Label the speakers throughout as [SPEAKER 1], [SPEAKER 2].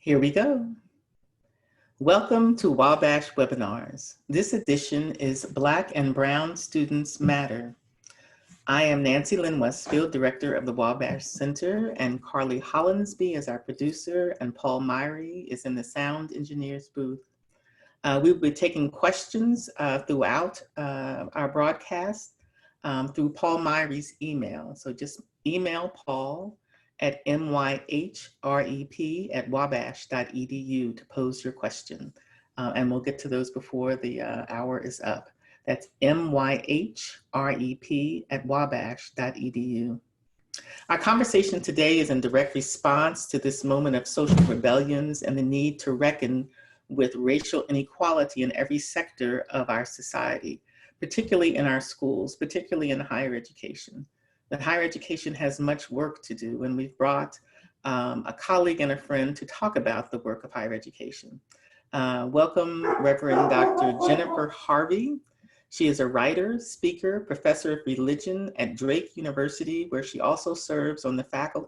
[SPEAKER 1] Here we go. Welcome to Wabash webinars. This edition is Black and Brown Students Matter. I am Nancy Lynn Westfield, Director of the Wabash Center, and Carly Hollinsby is our producer, and Paul Myrie is in the sound engineer's booth. We will be taking questions throughout our broadcast through Paul Myrie's email. So just email Paul at myhrep@wabash.edu to pose your question. And we'll get to those before the hour is up. That's myhrep@wabash.edu. Our conversation today is in direct response to this moment of social rebellions and the need to reckon with racial inequality in every sector of our society, particularly in our schools, particularly in higher education. That higher education has much work to do, and we've brought a colleague and a friend to talk about the work of higher education. Welcome, Reverend Dr. Jennifer Harvey. She is a writer, speaker, professor of religion at Drake University, where she also serves on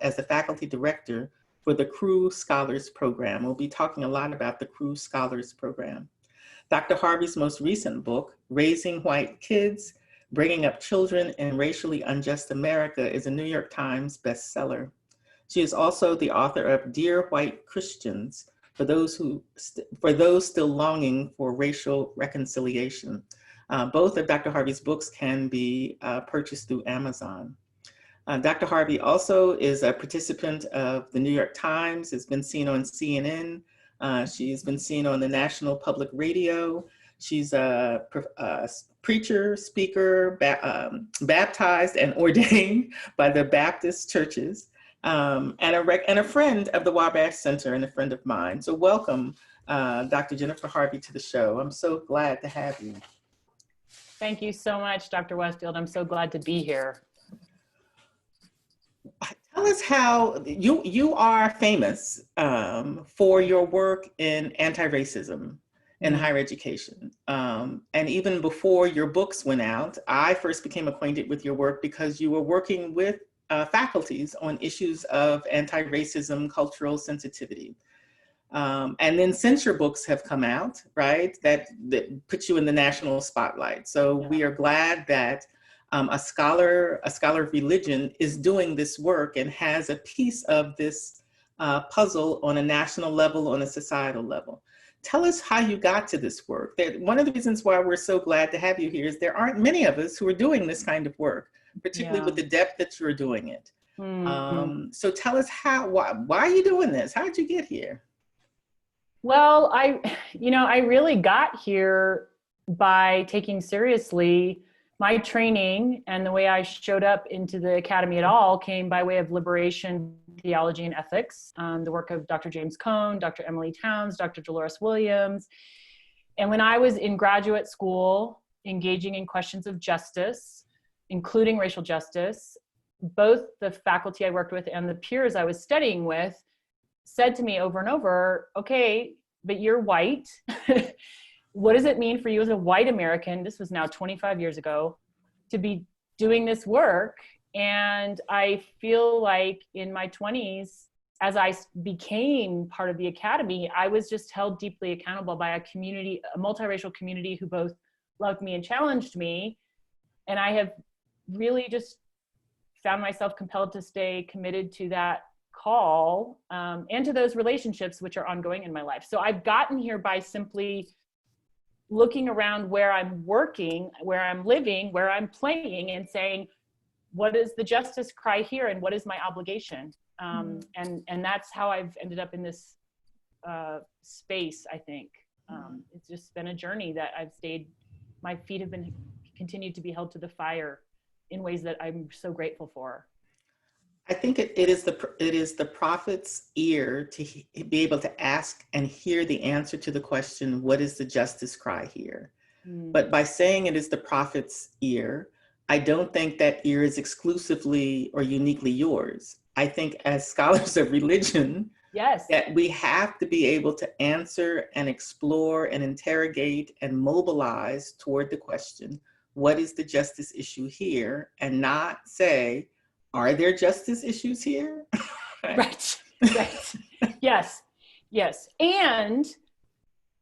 [SPEAKER 1] as the faculty director for the Cru Scholars Program. We'll be talking a lot about the Cru Scholars Program. Dr. Harvey's most recent book, Raising White Kids, Bringing Up Children in Racially Unjust America, is a New York Times bestseller. She is also the author of Dear White Christians, for those still longing for racial reconciliation. Both of Dr. Harvey's books can be purchased through Amazon. Dr. Harvey also is a participant of the New York Times, has been seen on CNN. She's been seen on the National Public Radio. She's a preacher, speaker, baptized and ordained by the Baptist churches, and a friend of the Wabash Center and a friend of mine. So welcome, Dr. Jennifer Harvey, to the show. I'm so glad to have you.
[SPEAKER 2] Thank you so much, Dr. Westfield. I'm so glad to be here.
[SPEAKER 1] Tell us how you are famous for your work in anti-racism in higher education. And even before your books went out, I first became acquainted with your work because you were working with faculties on issues of anti-racism, cultural sensitivity. And then since your books have come out, right, that put you in the national spotlight. So yeah. We are glad that a scholar of religion is doing this work and has a piece of this puzzle on a national level, on a societal level. Tell us how you got to this work. One of the reasons why we're so glad to have you here is there aren't many of us who are doing this kind of work, particularly with the depth that you're doing it. So tell us why are you doing this? How did you get here?
[SPEAKER 2] Well, I really got here by taking seriously my training, and the way I showed up into the academy at all came by way of liberation theology and ethics, the work of Dr. James Cone, Dr. Emily Towns, Dr. Dolores Williams. And when I was in graduate school, engaging in questions of justice, including racial justice, both the faculty I worked with and the peers I was studying with said to me over and over, okay, but you're white. What does it mean for you as a white American, this was now 25 years ago, to be doing this work? And I feel like in my 20s, as I became part of the academy, I was just held deeply accountable by a multiracial community who both loved me and challenged me. And I have really just found myself compelled to stay committed to that call and to those relationships which are ongoing in my life. So I've gotten here by simply looking around where I'm working, where I'm living, where I'm playing, and saying, what is the justice cry here and what is my obligation? And that's how I've ended up in this space, I think. It's just been a journey that my feet have continued to be held to the fire in ways that I'm so grateful for.
[SPEAKER 1] I think it is the prophet's ear to be able to ask and hear the answer to the question, what is the justice cry here? But by saying it is the prophet's ear, I don't think that ear is exclusively or uniquely yours. I think as scholars of religion,
[SPEAKER 2] yes,
[SPEAKER 1] that we have to be able to answer and explore and interrogate and mobilize toward the question, what is the justice issue here? And not say, are there justice issues here?
[SPEAKER 2] Right. Yes. Yes. And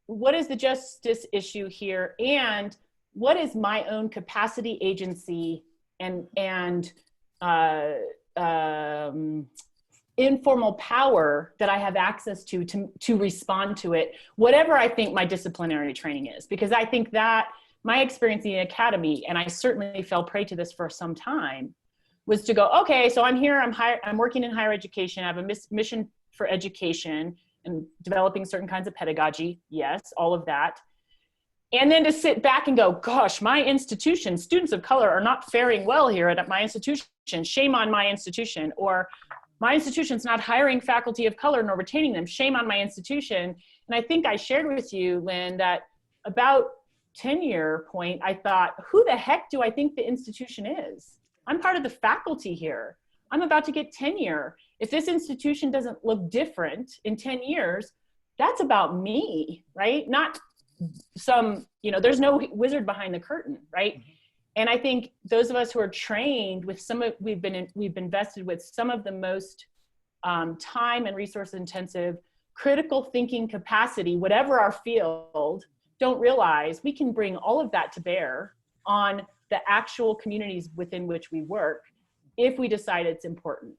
[SPEAKER 2] what is the justice issue here? And what is my own capacity, agency, and informal power that I have access to respond to it, whatever I think my disciplinary training is? Because I think that my experience in the academy, and I certainly fell prey to this for some time, was to go, okay, so I'm here, I'm working in higher education, I have a mission for education and developing certain kinds of pedagogy, yes, all of that. And then to sit back and go, gosh, my institution, students of color are not faring well here at my institution, shame on my institution. Or my institution's not hiring faculty of color nor retaining them, shame on my institution. And I think I shared with you, Lynn, that about 10-year point, I thought, who the heck do I think the institution is? I'm part of the faculty here. I'm about to get tenure. If this institution doesn't look different in 10 years, that's about me, right? Not some, there's no wizard behind the curtain, right? Mm-hmm. And I think those of us who are trained with we've been vested with some of the most time and resource intensive critical thinking capacity, whatever our field, don't realize we can bring all of that to bear on the actual communities within which we work if we decide it's important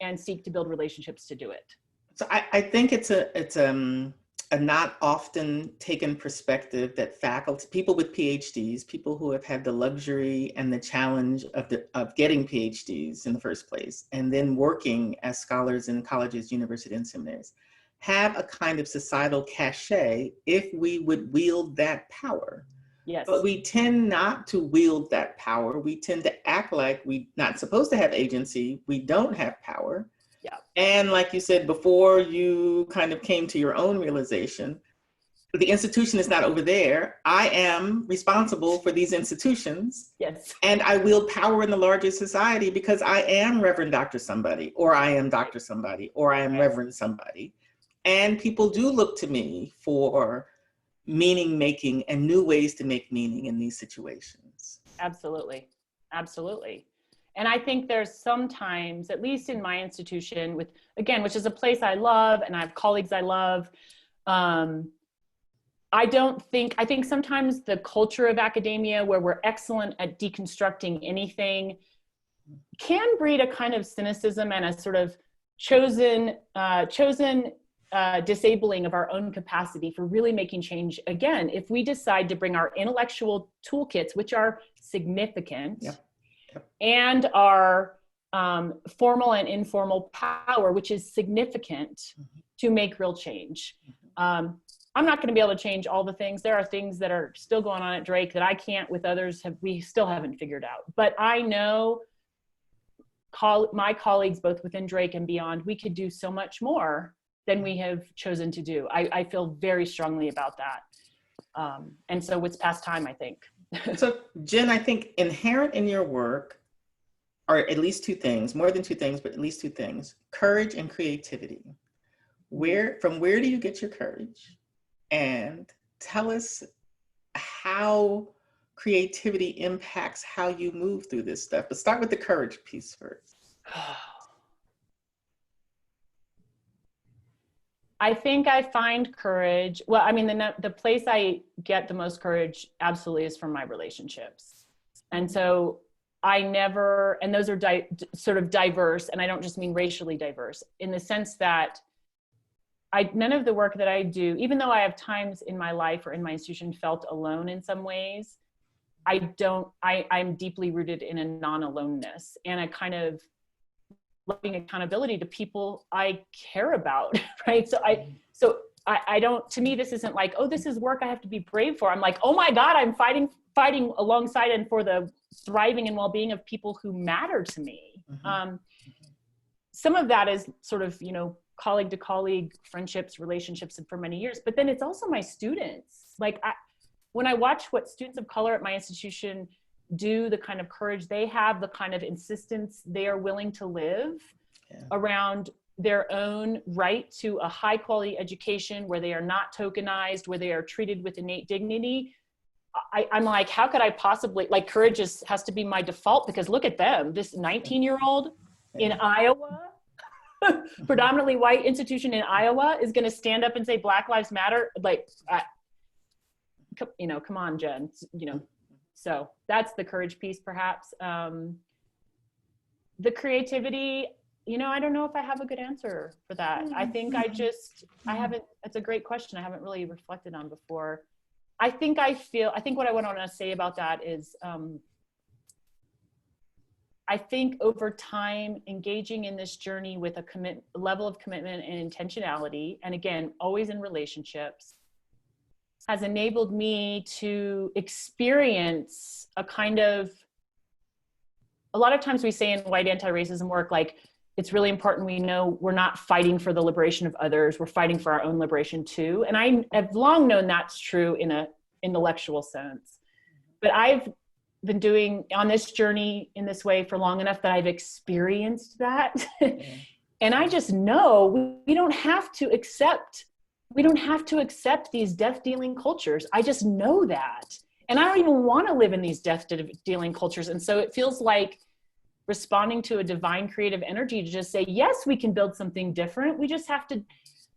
[SPEAKER 2] and seek to build relationships to do it.
[SPEAKER 1] So I think it's a not often taken perspective that faculty, people with PhDs, people who have had the luxury and the challenge of getting PhDs in the first place, and then working as scholars in colleges, universities, and seminaries, have a kind of societal cachet if we would wield that power.
[SPEAKER 2] Yes.
[SPEAKER 1] But we tend not to wield that power. We tend to act like we're not supposed to have agency. We don't have power.
[SPEAKER 2] Yeah.
[SPEAKER 1] And like you said, before you kind of came to your own realization, the institution is not over there. I am responsible for these institutions.
[SPEAKER 2] Yes.
[SPEAKER 1] And I wield power in the larger society because I am Reverend Dr. somebody, or I am Dr. somebody, or I am Reverend somebody. And people do look to me for meaning making and new ways to make meaning in these situations.
[SPEAKER 2] Absolutely. Absolutely. And I think there's sometimes, at least in my institution, which is a place I love and I have colleagues I love, I think sometimes the culture of academia, where we're excellent at deconstructing anything, can breed a kind of cynicism and a sort of chosen disabling of our own capacity for really making change. Again, if we decide to bring our intellectual toolkits, which are significant, and our formal and informal power, which is significant, to make real change. I'm not going to be able to change all the things. There are things that are still going on at Drake that I can't with others we still haven't figured out. But I know my colleagues, both within Drake and beyond, we could do so much more than we have chosen to do. I feel very strongly about that. And so it's past time, I think.
[SPEAKER 1] So Jen, I think inherent in your work are at least two things, more than two things, but at least two things: courage and creativity. From where do you get your courage? And tell us how creativity impacts how you move through this stuff. But start with the courage piece first.
[SPEAKER 2] I think I find courage. Well, I mean, the place I get the most courage absolutely is from my relationships. And so and those are sort of diverse, and I don't just mean racially diverse, in the sense that none of the work that I do, even though I have times in my life or in my institution felt alone in some ways, I'm deeply rooted in a non-aloneness and a kind of loving accountability to people I care about, right? So I don't, to me, this isn't like, oh, this is work I have to be brave for. I'm like, oh my God, I'm fighting alongside and for the thriving and well-being of people who matter to me. Mm-hmm. Some of that is sort of, colleague to colleague friendships, relationships, and for many years, but then it's also my students. Like when I watch what students of color at my institution do, the kind of courage they have, the kind of insistence they are willing to live around their own right to a high quality education where they are not tokenized, where they are treated with innate dignity. I'm like, how could I possibly, courage has to be my default, because look at them, this 19-year-old in Iowa predominantly white institution in Iowa is going to stand up and say Black Lives Matter. Like, come on, Jen, so that's the courage piece, perhaps. The creativity, I don't know if I have a good answer for that. I think I haven't, that's a great question. I haven't really reflected on before. I think what I want to say about that is, I think over time, engaging in this journey with a level of commitment and intentionality, and again, always in relationships, has enabled me to experience a lot of times we say in white anti-racism work, like, it's really important we know we're not fighting for the liberation of others, we're fighting for our own liberation too. And I have long known that's true in an intellectual sense. But I've been doing on this journey in this way for long enough that I've experienced that. And I just know we don't have to accept these death-dealing cultures. I just know that. And I don't even want to live in these death-dealing cultures. And so it feels like responding to a divine creative energy to just say, yes, we can build something different. We just have to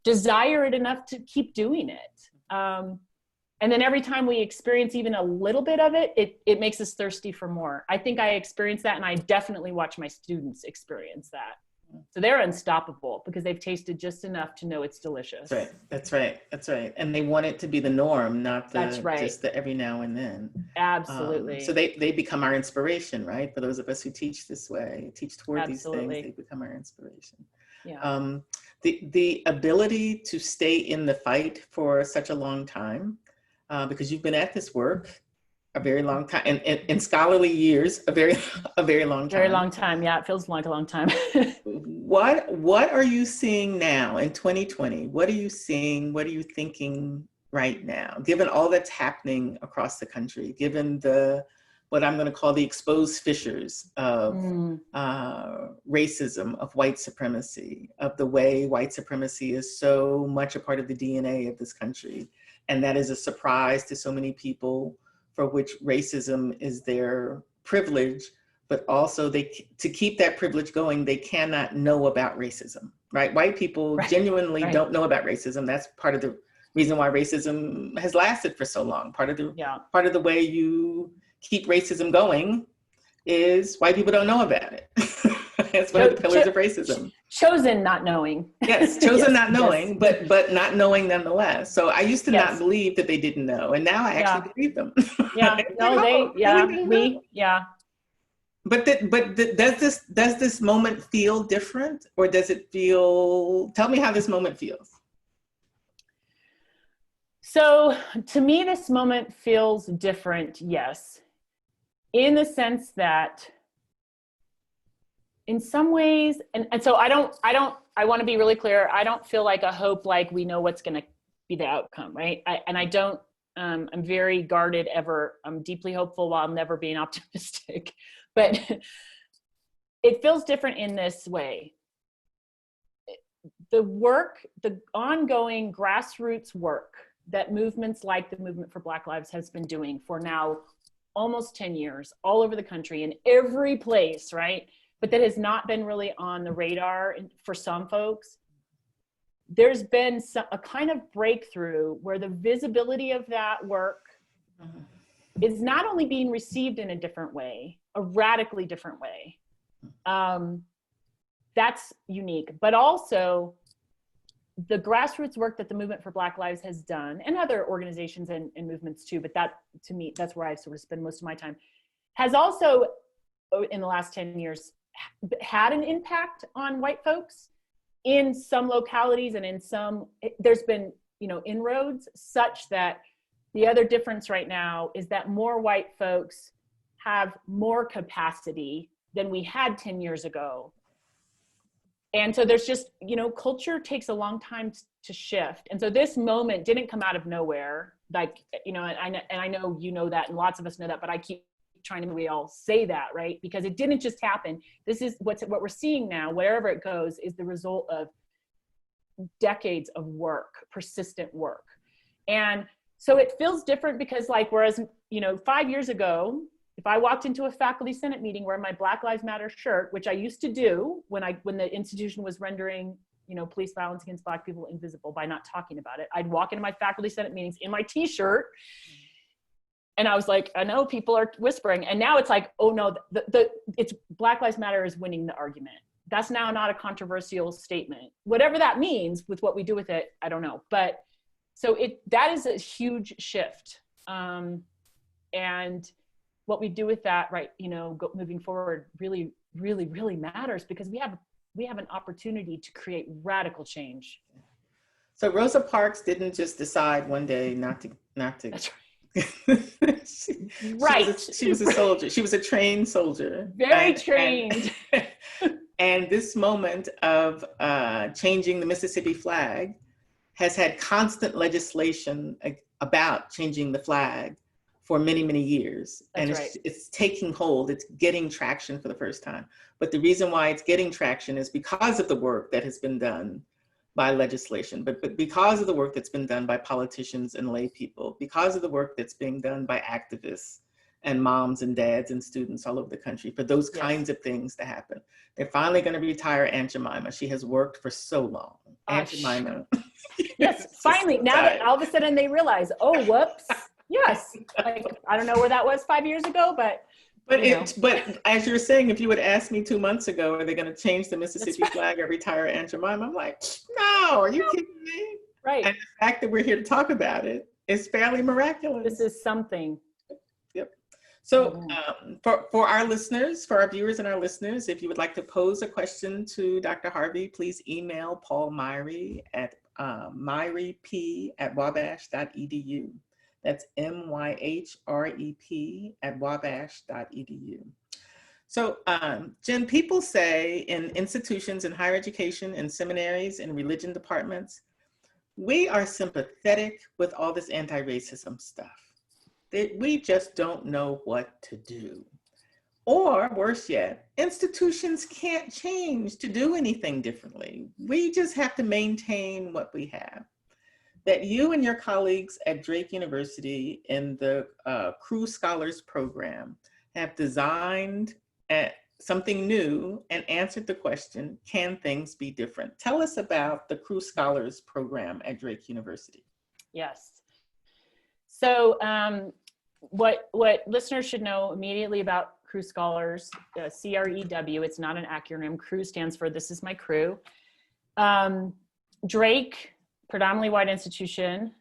[SPEAKER 2] desire it enough to keep doing it. And then every time we experience even a little bit of it, it makes us thirsty for more. I think I experienced that, and I definitely watch my students experience that. So they're unstoppable because they've tasted just enough to know it's delicious.
[SPEAKER 1] That's right. And they want it to be the norm, not just the every now and then.
[SPEAKER 2] Absolutely.
[SPEAKER 1] So they become our inspiration, right? For those of us who teach this way, teach toward these things, they become our inspiration.
[SPEAKER 2] Yeah.
[SPEAKER 1] The ability to stay in the fight for such a long time, because you've been at this work a very long time, and in scholarly years, a very long time.
[SPEAKER 2] Very long time. Yeah, it feels like a long time.
[SPEAKER 1] What are you seeing now in 2020? What are you seeing? What are you thinking right now, given all that's happening across the country, given what I'm going to call the exposed fissures of racism, of white supremacy, of the way white supremacy is so much a part of the DNA of this country, and that is a surprise to so many people, for which racism is their privilege, but also to keep that privilege going, they cannot know about racism, right? White people genuinely don't know about racism. That's part of the reason why racism has lasted for so long. Part of the way you keep racism going is white people don't know about it. That's one of the pillars of racism.
[SPEAKER 2] Chosen not knowing.
[SPEAKER 1] Yes, chosen not knowing, but not knowing nonetheless. So I used to not believe that they didn't know, and now I actually believe them. But does this moment feel different, or does it feel? Tell me how this moment feels.
[SPEAKER 2] So to me, this moment feels different. Yes, in the sense that, in some ways, and so I want to be really clear. I don't feel like a hope, like we know what's going to be the outcome, right? I'm very guarded ever. I'm deeply hopeful while never being optimistic, but it feels different in this way. The ongoing grassroots work that movements like the Movement for Black Lives has been doing for now almost 10 years, all over the country, in every place, right? But that has not been really on the radar for some folks. There's been a kind of breakthrough where the visibility of that work is not only being received in a different way, a radically different way. That's unique, but also the grassroots work that the Movement for Black Lives has done, and other organizations and movements too, but that, to me, that's where I sort of spend most of my time, has also, in the last 10 years, had an impact on white folks in some localities, and in some, there's been, inroads such that the other difference right now is that more white folks have more capacity than we had 10 years ago. And so there's just, culture takes a long time to shift. And so this moment didn't come out of nowhere. Like, and I know that, and lots of us know that, but I keep trying to, we all say that, right? Because it didn't just happen. This is what we're seeing now, wherever it goes, is the result of decades of work, persistent work. And so it feels different because, like, whereas, 5 years ago, if I walked into a faculty senate meeting wearing my Black Lives Matter shirt, which I used to do when the institution was rendering, you know, police violence against Black people invisible by not talking about it, I'd walk into my faculty senate meetings in my t-shirt, and I was like, I know people are whispering, and now it's like, oh no, it's Black Lives Matter is winning the argument. That's now not a controversial statement. Whatever that means with what we do with it, I don't know. But so that is a huge shift. And what we do with that, right, you know, moving forward really, really, really matters, because we have an opportunity to create radical change.
[SPEAKER 1] So Rosa Parks didn't just decide one day not to.
[SPEAKER 2] That's right.
[SPEAKER 1] She was a soldier. She was a trained soldier.
[SPEAKER 2] Very trained.
[SPEAKER 1] And this moment of changing the Mississippi flag has had constant legislation about changing the flag for many, many years.
[SPEAKER 2] That's
[SPEAKER 1] and it's taking hold, it's getting traction for the first time. But the reason why it's getting traction is because of the work that has been done by legislation, but because of the work that's been done by politicians and lay people, because of the work that's being done by activists and moms and dads and students all over the country for those kinds of things to happen. They're finally going to retire Aunt Jemima. She has worked for so long. Aunt Jemima.
[SPEAKER 2] Yes, finally, now that all of a sudden they realize, oh, whoops. Yes, like, I don't know where that was 5 years ago, but
[SPEAKER 1] as you're saying, if you would ask me 2 months ago, are they going to change the Mississippi flag or retire Aunt Jemima? I'm like, no, are you kidding me?
[SPEAKER 2] Right.
[SPEAKER 1] And the fact that we're here to talk about it is fairly miraculous.
[SPEAKER 2] This is something.
[SPEAKER 1] Yep. So for our listeners, for our viewers and our listeners, if you would like to pose a question to Dr. Harvey, please email Paul Myrie at myriep@wabash.edu. That's MYHREP at wabash.edu. So Jen, people say in institutions in higher education, in seminaries, in religion departments, we are sympathetic with all this anti-racism stuff. We just don't know what to do. Or worse yet, institutions can't change to do anything differently. We just have to maintain what we have. That you and your colleagues at Drake University in the Crew Scholars Program have designed something new and answered the question, can things be different? Tell us about the Crew Scholars Program at Drake University.
[SPEAKER 2] Yes. So what listeners should know immediately about Crew Scholars, CREW, it's not an acronym. Crew stands for This Is My Crew. Drake, predominantly white institution,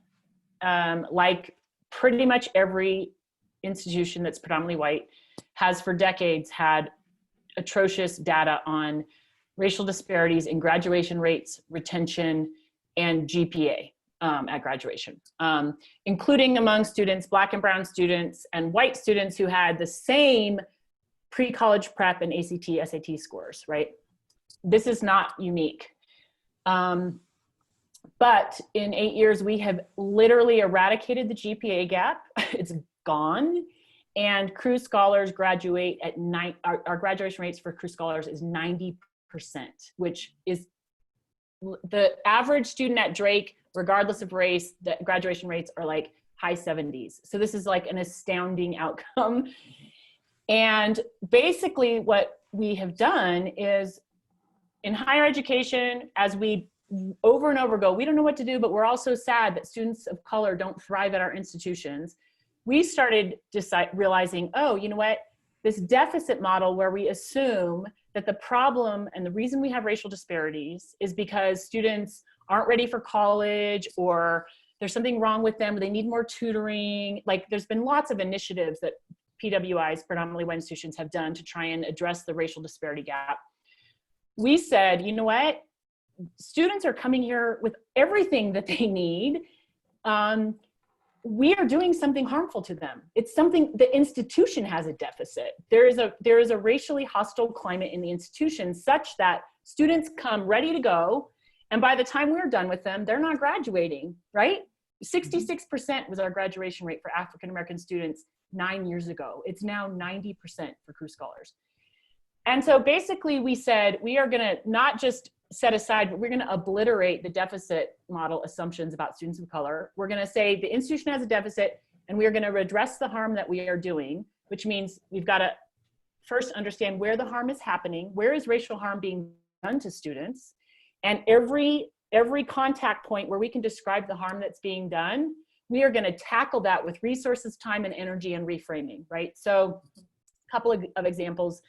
[SPEAKER 2] like pretty much every institution that's predominantly white, has for decades had atrocious data on racial disparities in graduation rates, retention, and GPA at graduation, including among students, Black and brown students, and white students who had the same pre-college prep and ACT, SAT scores, right? This is not unique. But in 8 years, we have literally eradicated the GPA gap. It's gone. And Crew Scholars graduate at our graduation rates for Crew Scholars is 90%, which is the average student at Drake, regardless of race, the graduation rates are like high 70s. So this is like an astounding outcome. And basically what we have done is in higher education, as we over and over go, we don't know what to do, but we're also sad that students of color don't thrive at our institutions. We started realizing, oh, you know what? This deficit model where we assume that the problem and the reason we have racial disparities is because students aren't ready for college, or there's something wrong with them, or they need more tutoring. Like, there's been lots of initiatives that PWIs, predominantly white institutions, have done to try and address the racial disparity gap. We said, you know what? Students are coming here with everything that they need. We are doing something harmful to them. It's something, the institution has a deficit. There is a racially hostile climate in the institution such that students come ready to go, and by the time we're done with them, they're not graduating, right? 66% was our graduation rate for African-American students 9 years ago. It's now 90% for Crew Scholars. And so basically we said, we are gonna not just set aside, but we're gonna obliterate the deficit model assumptions about students of color. We're gonna say the institution has a deficit, and we are gonna redress the harm that we are doing which means we've got to first understand where the harm is happening, where is racial harm being done to students, and every contact point where we can describe the harm that's being done, we are going to tackle that with resources, time, and energy, and reframing, right? So a couple of examples.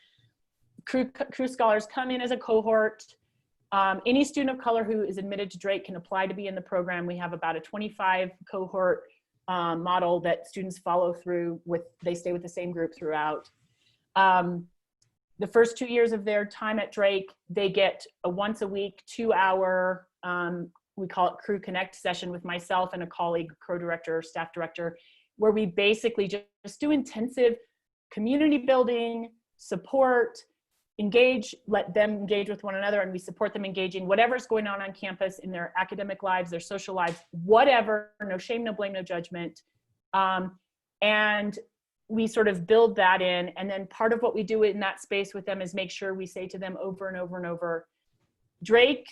[SPEAKER 2] Crew scholars come in as a cohort. Any student of color who is admitted to Drake can apply to be in the program. We have about a 25 cohort model that students follow through with. They stay with the same group throughout. The first 2 years of their time at Drake, they get a once a week, 2-hour, we call it Crew Connect session with myself and a colleague, co-director, staff director, where we basically just do intensive community building, support, engage, let them engage with one another, and we support them engaging whatever's going on campus in their academic lives, their social lives, whatever, no shame, no blame, no judgment. And we sort of build that in. And then part of what we do in that space with them is make sure we say to them over and over and over, Drake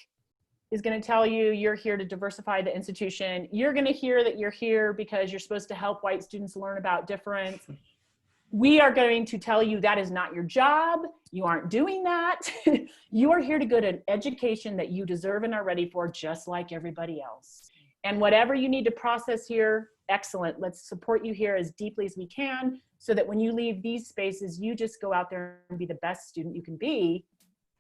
[SPEAKER 2] is going to tell you you're here to diversify the institution. You're going to hear that you're here because you're supposed to help white students learn about difference. We are going to tell you that is not your job. You aren't doing that. You are here to get an education that you deserve and are ready for, just like everybody else. And whatever you need to process here, excellent. Let's support you here as deeply as we can so that when you leave these spaces, you just go out there and be the best student you can be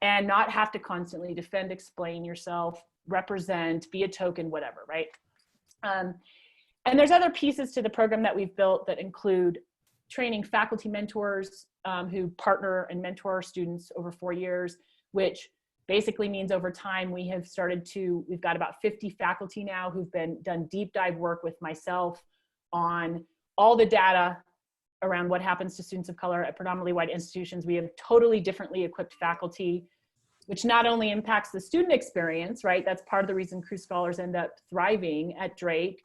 [SPEAKER 2] and not have to constantly defend, explain yourself, represent, be a token, whatever, right? And there's other pieces to the program that we've built that include training faculty mentors who partner and mentor students over 4 years, which basically means over time we've got about 50 faculty now who've done deep dive work with myself on all the data around what happens to students of color at predominantly white institutions. We have totally differently equipped faculty, which not only impacts the student experience, right? That's part of the reason Crew scholars end up thriving at Drake.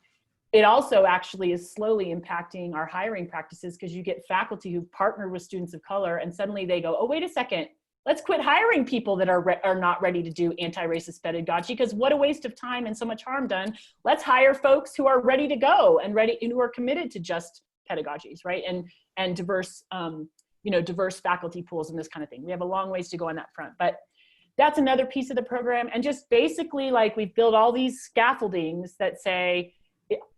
[SPEAKER 2] It also actually is slowly impacting our hiring practices because you get faculty who partner with students of color and suddenly they go, oh, wait a second, let's quit hiring people that are not ready to do anti-racist pedagogy because what a waste of time and so much harm done. Let's hire folks who are ready to go and who are committed to just pedagogies, right? And diverse, diverse faculty pools and this kind of thing. We have a long ways to go on that front, but that's another piece of the program. And just basically like we've built all these scaffoldings that say,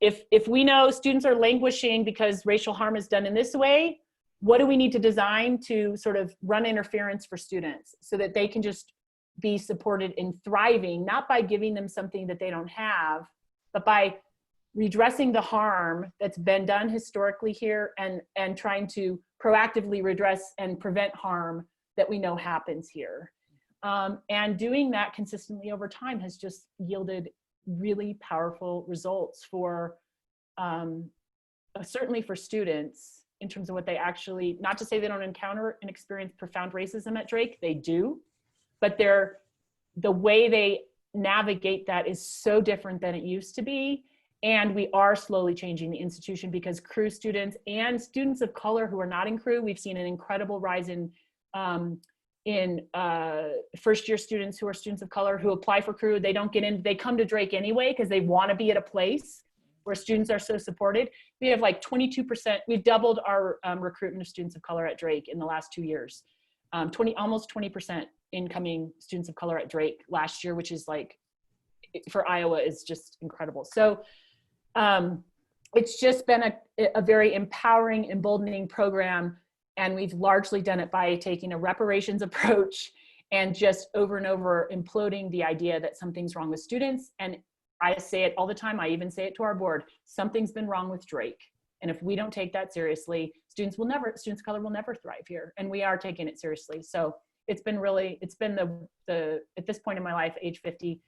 [SPEAKER 2] if we know students are languishing because racial harm is done in this way, what do we need to design to sort of run interference for students so that they can just be supported in thriving, not by giving them something that they don't have, but by redressing the harm that's been done historically here and trying to proactively redress and prevent harm that we know happens here. And doing that consistently over time has just yielded really powerful results for certainly for students in terms of what they actually, not to say they don't encounter and experience profound racism at Drake, they do, but the way they navigate that is so different than it used to be. And we are slowly changing the institution because Crew students and students of color who are not in Crew, we've seen an incredible rise in first-year students who are students of color who apply for Crew. They don't get in, they come to Drake anyway because they want to be at a place where students are so supported. We have like 22%, we've doubled our recruitment of students of color at Drake in the last 2 years. Almost 20% incoming students of color at Drake last year, which is like, for Iowa is just incredible. So it's just been a very empowering, emboldening program. And we've largely done it by taking a reparations approach and just over and over imploding the idea that something's wrong with students. And I say it all the time, I even say it to our board, something's been wrong with Drake. And if we don't take that seriously, students of color will never thrive here. And we are taking it seriously. So it's been the at this point in my life, age 50,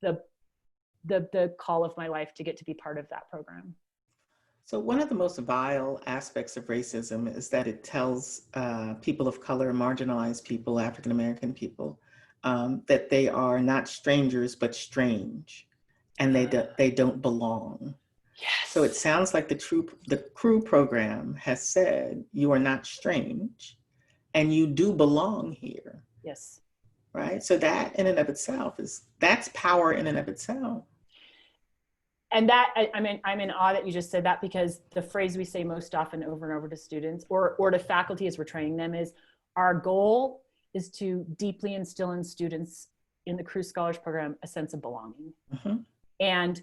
[SPEAKER 2] the call of my life to get to be part of that program.
[SPEAKER 1] So one of the most vile aspects of racism is that it tells people of color, marginalized people, African-American people, that they are not strangers, but strange, and they don't belong.
[SPEAKER 2] Yes.
[SPEAKER 1] So it sounds like the Crew program has said, you are not strange, and you do belong here.
[SPEAKER 2] Yes.
[SPEAKER 1] Right? So that in and of itself that's power in and of itself.
[SPEAKER 2] And that, I'm in awe that you just said that, because the phrase we say most often over and over to students or to faculty as we're training them is, our goal is to deeply instill in students in the Cru Scholars Program a sense of belonging.
[SPEAKER 1] Mm-hmm.
[SPEAKER 2] And,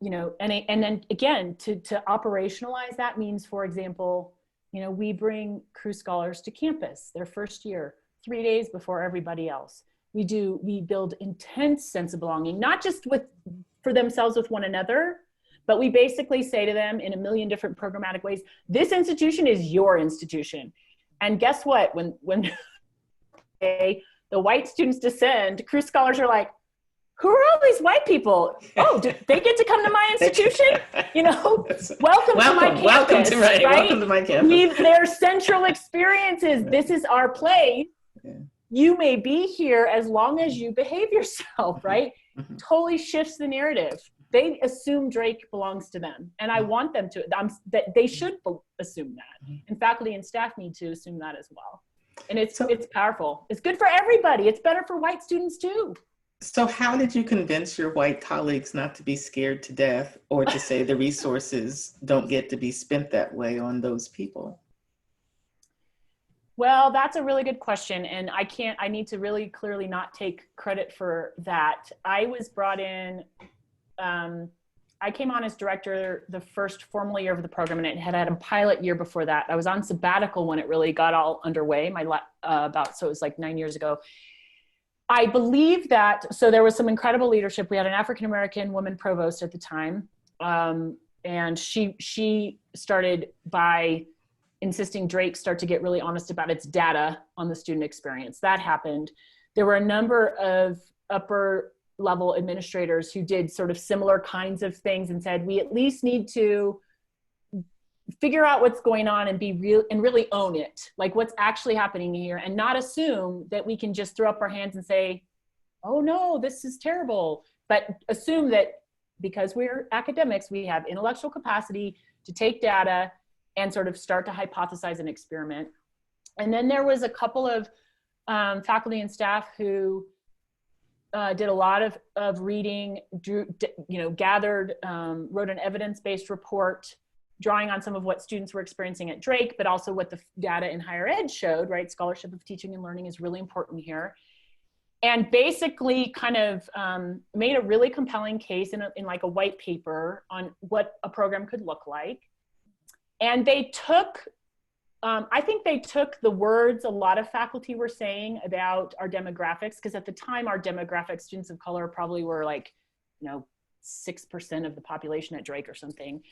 [SPEAKER 2] you know, and then again, to operationalize that means, for example, you know, we bring Cru Scholars to campus their first year, 3 days before everybody else. We build intense sense of belonging, not just for themselves with one another, but we basically say to them in a million different programmatic ways, this institution is your institution. And guess what? When the white students descend, Cru Scholars are like, who are all these white people? Oh, do they get to come to my institution? You know, welcome to my campus.
[SPEAKER 1] Welcome to my campus.
[SPEAKER 2] Their central experiences. This is our place.
[SPEAKER 1] Yeah.
[SPEAKER 2] You may be here as long as you behave yourself, right?
[SPEAKER 1] Mm-hmm.
[SPEAKER 2] Totally shifts the narrative. They assume Drake belongs to them. And I want them to, they should assume that. And faculty and staff need to assume that as well. And it's powerful. It's good for everybody. It's better for white students too.
[SPEAKER 1] So how did you convince your white colleagues not to be scared to death, or to say the resources don't get to be spent that way on those people?
[SPEAKER 2] Well, that's a really good question. And I need to really clearly not take credit for that. I was brought in, I came on as director the first formal year of the program, and it had a pilot year before that. I was on sabbatical when it really got all underway, so it was like 9 years ago. I believe that, so there was some incredible leadership. We had an African-American woman provost at the time. And she started by insisting Drake start to get really honest about its data on the student experience. That happened. There were a number of upper level administrators who did sort of similar kinds of things and said, we at least need to figure out what's going on and be real and really own it, like what's actually happening here, and not assume that we can just throw up our hands and say, oh no, this is terrible, but assume that because we're academics, we have intellectual capacity to take data and sort of start to hypothesize and experiment. And then there was a couple of faculty and staff who did a lot of reading, gathered, wrote an evidence-based report, drawing on some of what students were experiencing at Drake, but also what the data in higher ed showed, right? Scholarship of teaching and learning is really important here. And basically kind of made a really compelling case in like a white paper on what a program could look like. And they took, I think they took the words a lot of faculty were saying about our demographics, because at the time our demographic, students of color probably were like, 6% of the population at Drake or something.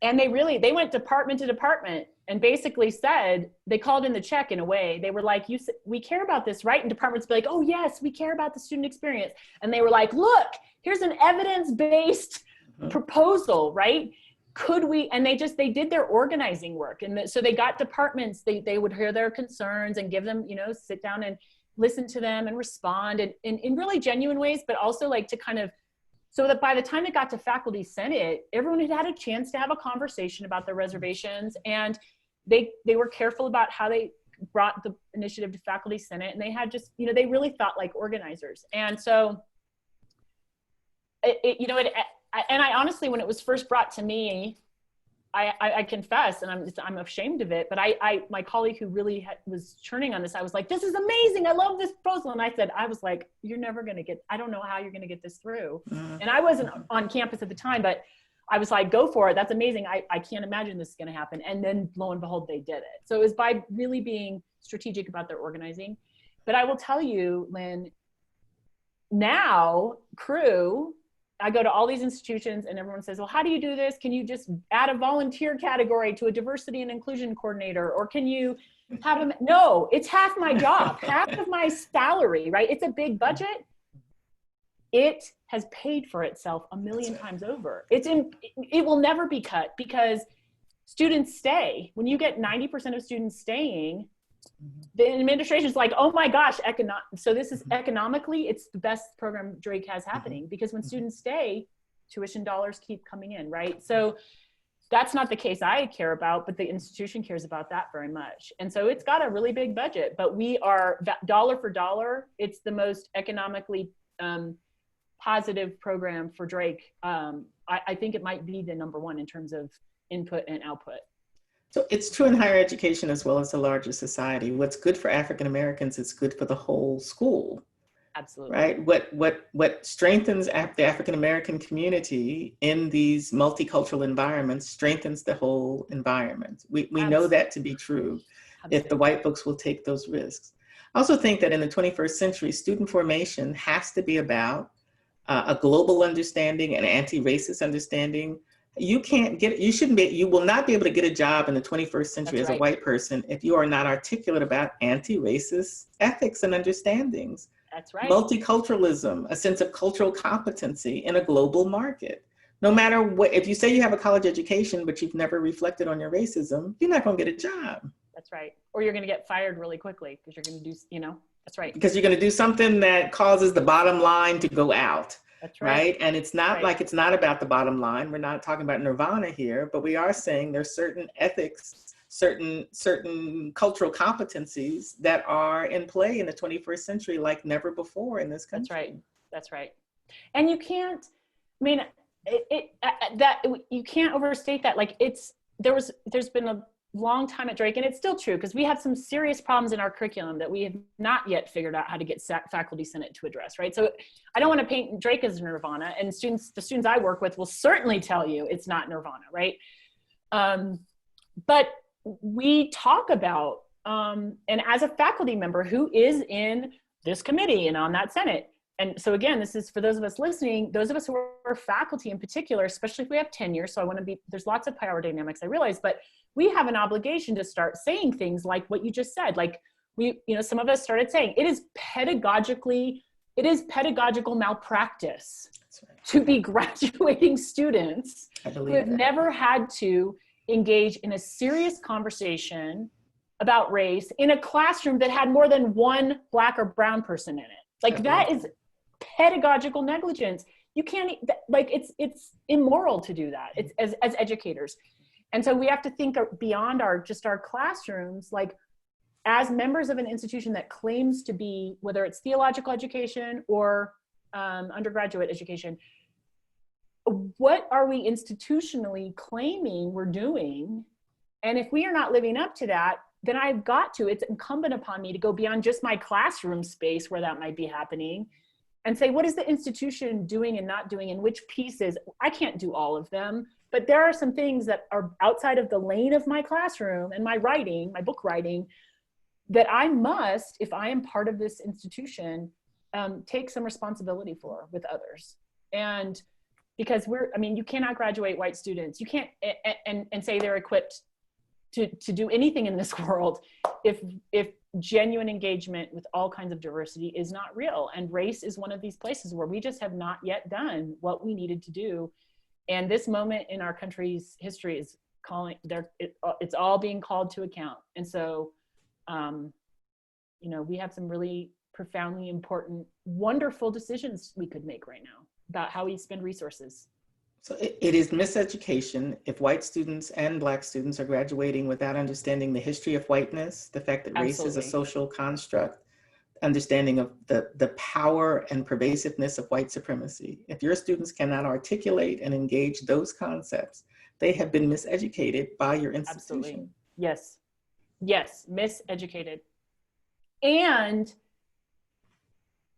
[SPEAKER 2] And they went department to department and basically said, they called in the check in a way. They were like, we care about this, right? And departments be like, oh yes, we care about the student experience. And they were like, look, here's an evidence-based proposal, right? Could we, and they did their organizing work. And so they got departments, they would hear their concerns and give them, sit down and listen to them and respond in really genuine ways, but also like to kind of, so that by the time it got to faculty senate, everyone had had a chance to have a conversation about their reservations, and they were careful about how they brought the initiative to faculty senate, and they had just, they really thought like organizers. And so, and I honestly, when it was first brought to me, I confess, and I'm ashamed of it, but my colleague who really was churning on this, I was like, this is amazing. I love this proposal. And I was like, you're never going to get, I don't know how you're going to get this through. And I wasn't on campus at the time, but I was like, go for it. That's amazing. I can't imagine this is going to happen. And then lo and behold, they did it. So it was by really being strategic about their organizing. But I will tell you, Lynn, now Cru, I go to all these institutions and everyone says, well, how do you do this? Can you just add a volunteer category to a diversity and inclusion coordinator? Or can you have them? No, it's half my job, half of my salary, right? It's a big budget. It has paid for itself a million times over. It will never be cut because students stay. When you get 90% of students staying, the administration is like, oh my gosh, so this is economically, it's the best program Drake has happening, because when students stay, tuition dollars keep coming in, right? So that's not the case I care about, but the institution cares about that very much. And so it's got a really big budget, but we are dollar for dollar, it's the most economically positive program for Drake. I think it might be the #1 in terms of input and output.
[SPEAKER 1] So it's true in higher education as well as the larger society. What's good for African Americans is good for the whole school.
[SPEAKER 2] Absolutely.
[SPEAKER 1] Right? What strengthens the African American community in these multicultural environments strengthens the whole environment. We know that to be true.
[SPEAKER 2] Absolutely.
[SPEAKER 1] If the white folks will take those risks. I also think that in the 21st century, student formation has to be about a global understanding, an anti-racist understanding. You will not be able to get a job in the 21st century as a white person if you are not articulate about anti-racist ethics and understandings.
[SPEAKER 2] That's right.
[SPEAKER 1] Multiculturalism, a sense of cultural competency in a global market. No matter what, if you say you have a college education, but you've never reflected on your racism, you're not going to get a job.
[SPEAKER 2] That's right. Or you're going to get fired really quickly because you're going to do, that's right.
[SPEAKER 1] Because you're going to do something that causes the bottom line to go out.
[SPEAKER 2] That's right.
[SPEAKER 1] And it's not like it's not about the bottom line. We're not talking about nirvana here, but we are saying there's certain ethics, certain cultural competencies that are in play in the 21st century like never before in this country.
[SPEAKER 2] That's right. And you can't, you can't overstate that. Like there's been a long time at Drake, and it's still true because we have some serious problems in our curriculum that we have not yet figured out how to get faculty senate to address, right? So I don't want to paint Drake as nirvana, and the students I work with will certainly tell you it's not nirvana, right? But we talk about, and as a faculty member who is in this committee and on that Senate, and so again, this is for those of us listening, those of us who are faculty in particular, especially if we have tenure, so there's lots of power dynamics, I realize, but we have an obligation to start saying things like what you just said. Like some of us started saying, it is pedagogical malpractice to be graduating students who have never had to engage in a serious conversation about race in a classroom that had more than one Black or brown person in it. Like that is pedagogical negligence. You can't, like it's immoral to do that. It's as educators. And so we have to think beyond our classrooms, like as members of an institution that claims to be, whether it's theological education or undergraduate education, what are we institutionally claiming we're doing? And if we are not living up to that, then it's incumbent upon me to go beyond just my classroom space where that might be happening and say, what is the institution doing and not doing, and which pieces? I can't do all of them, but there are some things that are outside of the lane of my classroom and my book writing, that I must, if I am part of this institution, take some responsibility for with others. And because you cannot graduate white students. You can't, and say they're equipped to do anything in this world if genuine engagement with all kinds of diversity is not real. And race is one of these places where we just have not yet done what we needed to do. And this moment in our country's history is it's all being called to account. And so, we have some really profoundly important, wonderful decisions we could make right now about how we spend resources.
[SPEAKER 1] So it is miseducation if white students and Black students are graduating without understanding the history of whiteness, the fact that race is a social construct, understanding of the power and pervasiveness of white supremacy. If your students cannot articulate and engage those concepts, they have been miseducated by your institution.
[SPEAKER 2] Absolutely. Yes, miseducated. And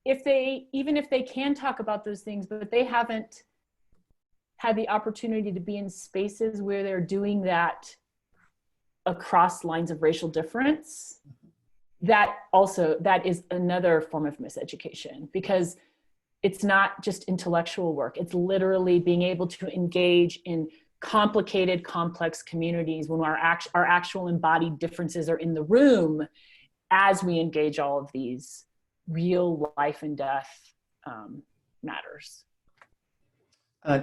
[SPEAKER 2] even if they can talk about those things, but they haven't had the opportunity to be in spaces where they're doing that across lines of racial difference, that is another form of miseducation, because it's not just intellectual work. It's literally being able to engage in complicated, complex communities when our actual embodied differences are in the room as we engage all of these real life and death matters.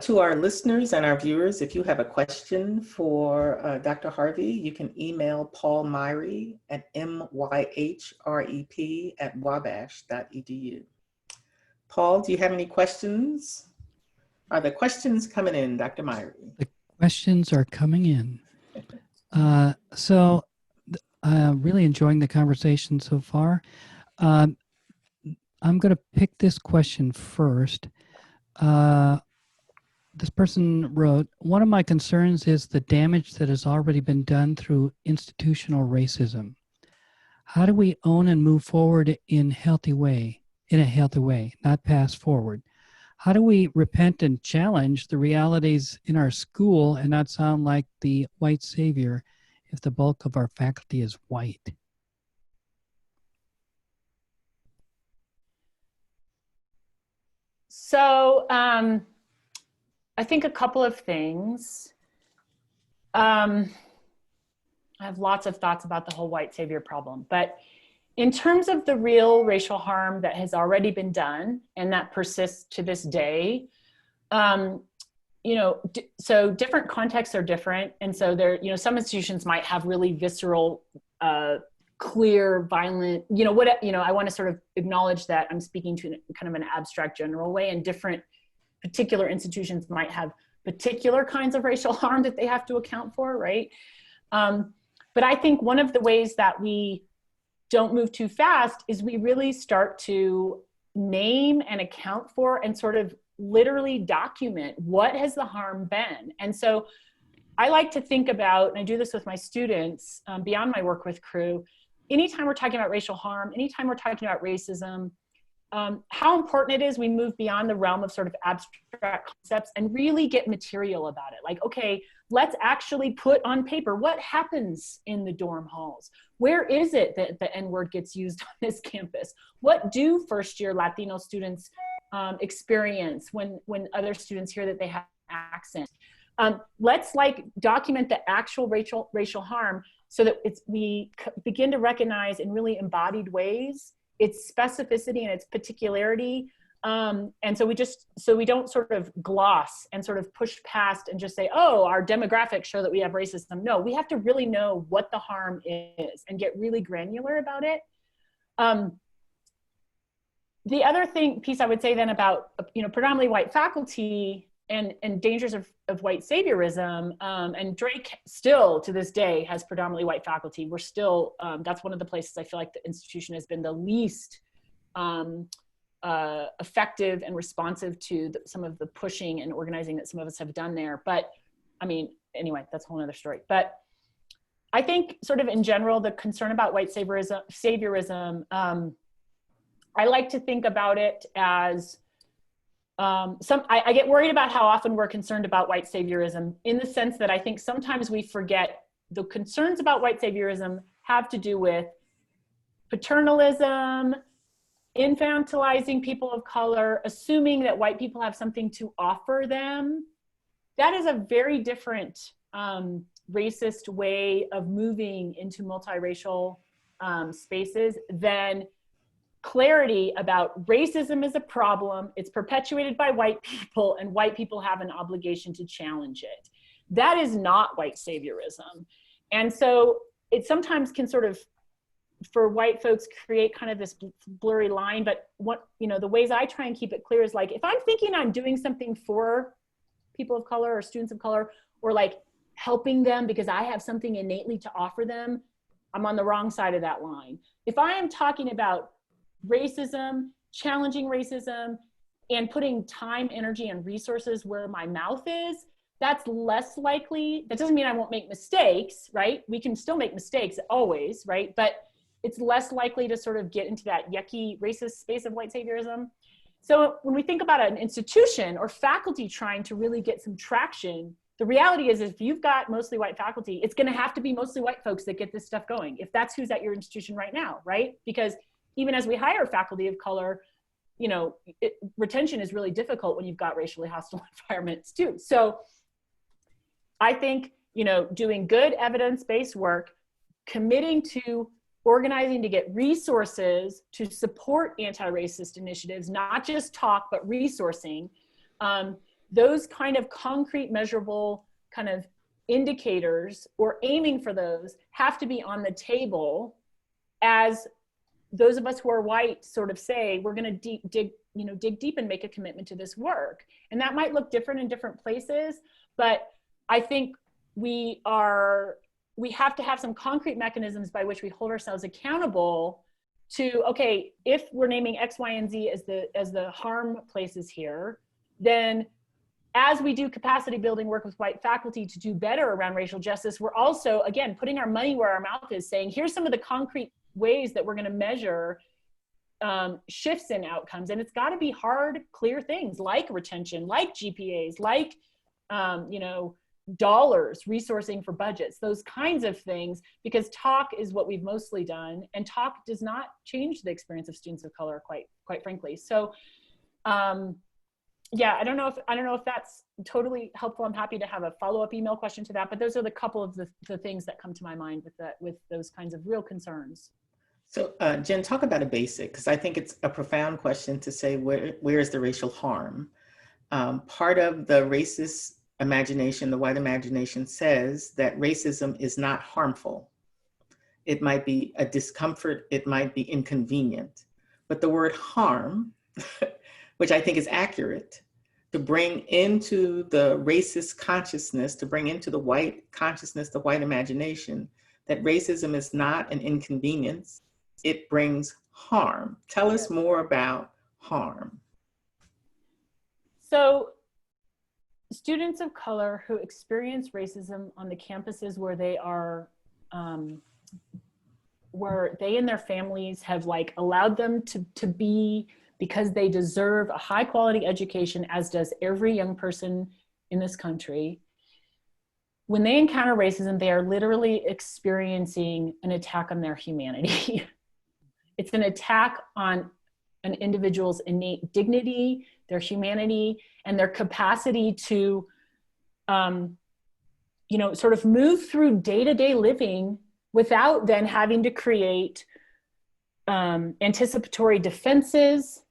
[SPEAKER 1] To our listeners and our viewers, if you have a question for Dr. Harvey, you can email Paul Myhrep at myhrep@wabash.edu. Paul, do you have any questions? Are the questions coming in, Dr. Myhrep?
[SPEAKER 3] The questions are coming in. Really enjoying the conversation so far. I'm going to pick this question first. This person wrote, one of my concerns is the damage that has already been done through institutional racism. How do we own and move forward in a healthy way, not pass forward? How do we repent and challenge the realities in our school and not sound like the white savior if the bulk of our faculty is white?
[SPEAKER 2] So I think a couple of things. I have lots of thoughts about the whole white savior problem, but in terms of the real racial harm that has already been done and that persists to this day, so different contexts are different. And so there, some institutions might have really visceral, clear, violent, I want to sort of acknowledge that I'm speaking to kind of an abstract general way, and different particular institutions might have particular kinds of racial harm that they have to account for, right? But I think one of the ways that we don't move too fast is we really start to name and account for and sort of literally document what has the harm been. And so I like to think about, and I do this with my students beyond my work with Crew, anytime we're talking about racial harm, anytime we're talking about racism, how important it is we move beyond the realm of sort of abstract concepts and really get material about it. Like, okay, let's actually put on paper what happens in the dorm halls. Where is it that the N-word gets used on this campus? What do first-year Latino students experience when other students hear that they have an accent? Let's document the actual racial harm so that we begin to recognize in really embodied ways its specificity and its particularity. And so we don't sort of gloss and sort of push past and just say, oh, our demographics show that we have racism. No, we have to really know what the harm is and get really granular about it. The other piece I would say then about, predominantly white faculty and dangers of white saviorism, and Drake still to this day has predominantly white faculty. We're still, that's one of the places I feel like the institution has been the least effective and responsive to some of the pushing and organizing that some of us have done there. But I mean, anyway, that's a whole other story. But I think sort of in general, the concern about white saviorism, I like to think about it as, I get worried about how often we're concerned about white saviorism, in the sense that I think sometimes we forget the concerns about white saviorism have to do with paternalism, infantilizing people of color, assuming that white people have something to offer them. That is a very different racist way of moving into multiracial spaces than clarity about racism is a problem, it's perpetuated by white people, and white people have an obligation to challenge it. That is not white saviorism. And so it sometimes can sort of, for white folks, create kind of this blurry line. But the ways I try and keep it clear is like, if I'm thinking I'm doing something for people of color or students of color, or like helping them because I have something innately to offer them, I'm on the wrong side of that line. If I am talking about racism, challenging racism, and putting time, energy, and resources where my mouth is, that's less likely. That doesn't mean I won't make mistakes, right? We can still make mistakes always, right? But it's less likely to sort of get into that yucky racist space of white saviorism. So when we think about an institution or faculty trying to really get some traction, the reality is if you've got mostly white faculty, it's gonna have to be mostly white folks that get this stuff going, if that's who's at your institution right now, right? Because even as we hire faculty of color, retention is really difficult when you've got racially hostile environments too. So I think, doing good evidence-based work, committing to organizing to get resources to support anti-racist initiatives, not just talk, but resourcing, those kind of concrete, measurable kind of indicators, or aiming for those, have to be on the table as those of us who are white sort of say, we're going to dig deep and make a commitment to this work. And that might look different in different places, but I think we have to have some concrete mechanisms by which we hold ourselves accountable to, okay, if we're naming X, Y, and Z as the harm places here, then as we do capacity building work with white faculty to do better around racial justice, we're also, again, putting our money where our mouth is, saying, here's some of the concrete ways that we're going to measure shifts in outcomes. And it's got to be hard, clear things like retention, like GPAs, like, you know, dollars, resourcing for budgets, those kinds of things, because talk is what we've mostly done, and talk does not change the experience of students of color, quite frankly. So, yeah, I don't know if that's totally helpful. I'm happy to have a follow-up email question to that, but those are the couple of the things that come to my mind with those kinds of real concerns.
[SPEAKER 1] So Jen, talk about a basic, because I think it's a profound question to say, where is the racial harm? Part of the racist imagination, the white imagination, says that racism is not harmful. It might be a discomfort, it might be inconvenient, but the word harm, which I think is accurate, to bring into the racist consciousness, to bring into the white consciousness, the white imagination, that racism is not an inconvenience, it brings harm. Tell us more about harm.
[SPEAKER 2] So students of color who experience racism on the campuses where they are, where they and their families have like allowed them to be, because they deserve a high quality education, as does every young person in this country. When they encounter racism, they are literally experiencing an attack on their humanity. It's an attack on an individual's innate dignity, their humanity, and their capacity to, you know, sort of move through day-to-day living without then having to create anticipatory defenses,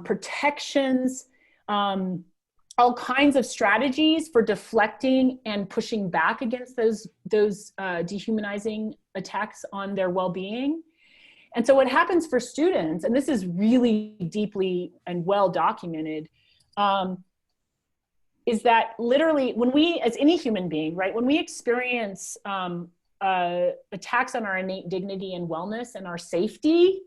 [SPEAKER 2] protections, all kinds of strategies for deflecting and pushing back against those dehumanizing attacks on their well-being. And so what happens for students, and this is really deeply and well documented, is that literally when we, as any human being, right, when we experience attacks on our innate dignity and wellness and our safety,